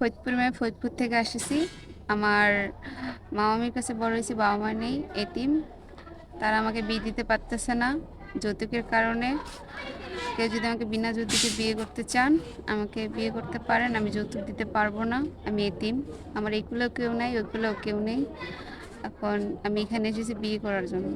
ফরিদপুর থেকে আসছি। আমার মামামির কাছে বড় হয়েছি, বাবা মা নেই, এতিম। তারা আমাকে বিয়ে দিতে পারতেছে না যৌতুকের কারণে। কেউ যদি আমাকে বিনা যৌতুকে বিয়ে করতে চান, আমাকে বিয়ে করতে পারেন। আমি যৌতুক দিতে পারবো না, আমি এতিম। আমার এইগুলোও কেউ নেই, ওইগুলোও কেউ নেই। এখন আমি এখানে এসেছি বিয়ে করার জন্য।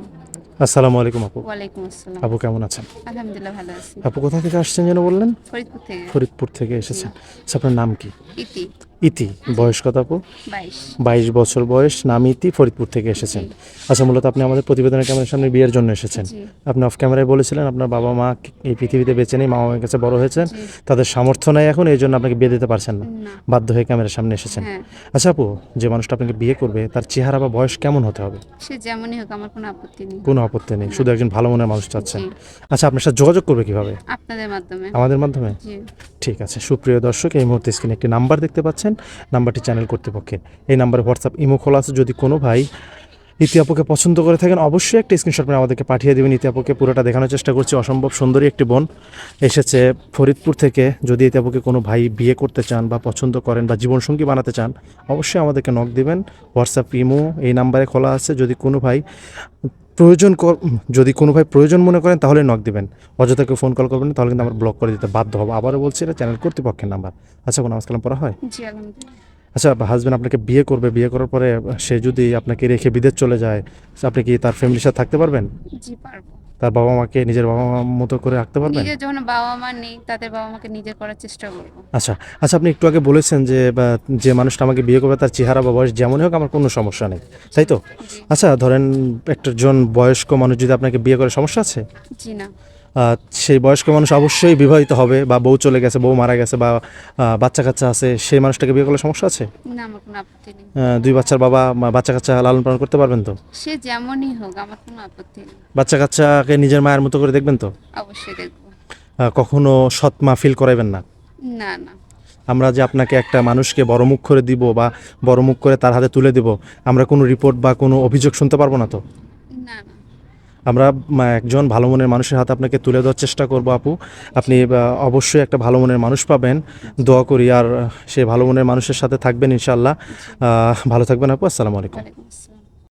আসসালামু আলাইকুম আপু। ওয়ালাইকুম আসসালাম। আপু কেমন আছেন? আলহামদুলিল্লাহ, ভালো আছি। আপু কোথা থেকে আসছেন যেন বললেন? ফরিদপুর থেকে। ফরিদপুর থেকে জি। এসেছেন। আচ্ছা, আপনার নাম কি? ইতি। ইতি। বয়স কত আপু? 22। 22 বছর বয়স, নাম ইতি, ফরিদপুর থেকে এসেছেন। জি। আচ্ছা, মূলত আপনি আমাদের প্রতিবেদনের ক্যামেরার সামনে বিয়ের জন্য এসেছেন। জি। আপনি অফ ক্যামেরায় বলেছিলেন আপনার বাবা মা এই পৃথিবীতে বেঁচে নেই, মামার কাছে বড় হয়েছেন, জি। তাদের সামর্থ্য নেই এখন, এই জন্য আপনাকে বিয়ে দিতে পারছেন না, না। বাধ্য হয়ে ক্যামেরার সামনে এসেছেন। হ্যাঁ। আচ্ছা আপু, যে মানুষটা আপনাকে বিয়ে করবে তার চেহারা বা বয়স কেমন হতে হবে? সে যেমনই হোক, আমার কোনো আপত্তি নেই। কোনো আপত্তি নেই, না। শুধু একজন ভালো মনের মানুষ চাচ্ছেন। জি। আচ্ছা, আপনার সাথে যোগাযোগ করবে কিভাবে? আপনাদের মাধ্যমে। আমাদের মাধ্যমে? জি। ঠিক আছে, সুপ্রিয় দর্শক, এই মুহূর্তে স্ক্রিনে একটি নাম্বার দেখতে পাচ্ছেন, নাম্বারটি চ্যানেল কর্তৃপক্ষের। এই নাম্বারে হোয়াটসঅ্যাপ ইমো খোলা আছে। যদি কোনো ভাই ইতি আপুকে পছন্দ করে থাকেন, অবশ্যই একটা স্ক্রিনশট করে আমাদেরকে পাঠিয়ে দেবেন। ইতি আপুকে পুরোটা দেখানোর চেষ্টা করছি। অসম্ভব সুন্দরী একটি বোন এসেছে ফরিদপুর থেকে। যদি ইতি আপুকে কোনো ভাই বিয়ে করতে চান বা পছন্দ করেন বা জীবনসঙ্গী বানাতে চান, অবশ্যই আমাদেরকে নক দিবেন। হোয়াটসঅ্যাপ ইমো এই নাম্বারে খোলা আছে। যদি কোনো ভাই প্রয়োজন মনে করেন তাহলে নক দিবেন। অযথা কেউ ফোন কল করবেন না, তাহলে কিন্তু আমরা ব্লক করে দিতে বাধ্য হবো। আবারও বলছি, এটা চ্যানেল কর্তৃপক্ষের নাম্বার। আচ্ছা, কোনো নামাজ কালাম পড়া হয়? জি, আলহামদুলিল্লাহ। আচ্ছা, হাজব্যান্ড আপনাকে বিয়ে করবে, বিয়ে করার পরে সে যদি আপনাকে রেখে বিদেশ চলে যায়, আপনি কি তার ফ্যামিলির সাথে থাকতে পারবেন? জি, পারবো। তার বাবা মাকে নিজের বাবা মা মতো করে রাখতে পারবেন? নিজের যখন বাবা মা নেই, তাদের বাবা মাকে নিজের করার চেষ্টা করবো। আচ্ছা আচ্ছা, আপনি একটু আগে বলেছেন যে মানুষটা আমাকে বিয়ে করবে তার চেহারা বা বয়স যেমনই হোক আমার কোনো সমস্যা নেই, তাই তো? জি। আচ্ছা, ধরেন একজন বয়স্ক মানুষ যদি আপনাকে বিয়ে করে, সমস্যা আছে? জি না। সেই বয়স্ক মানুষ অবশ্যই বিবাহিত হবে, বা বউ চলে গেছে, বউ মারা গেছে, বা বাচ্চা কাচ্চা আছে, সেই মানুষটাকে বিয়ে করলে সমস্যা আছে? না, আমার কোনো আপত্তি নেই। দুই বাচ্চার বাবা বাচ্চা কাচ্চা লালন পালন করতে পারবেন তো? সে যেমনই হোক, আমার কোনো আপত্তি নেই। বাচ্চা কাচ্চাকে নিজের মায়ের মতো করে দেখবেন তো? অবশ্যই দেখবো। কখনো সৎ মা ফিল করাইবেন না? না না। আমরা যে আপনাকে একটা মানুষকে বড় মুখ করে দিব বা বড় মুখ করে তার হাতে তুলে দিব, আমরা কোনো রিপোর্ট বা কোনো অভিযোগ শুনতে পারবো না তো? না না। আমরা একজন ভালো মনের মানুষের হাতে আপনাকে তুলে দেওয়ার চেষ্টা করব আপু। আপনি অবশ্যই একটা ভালো মনের মানুষ পাবেন, দোয়া করি। আর সেই ভালো মনের মানুষের সাথে থাকবেন ইনশাআল্লাহ। জি। ভালো থাকবেন আপু। আসসালামু আলাইকুম। ওয়ালাইকুম আসসালাম।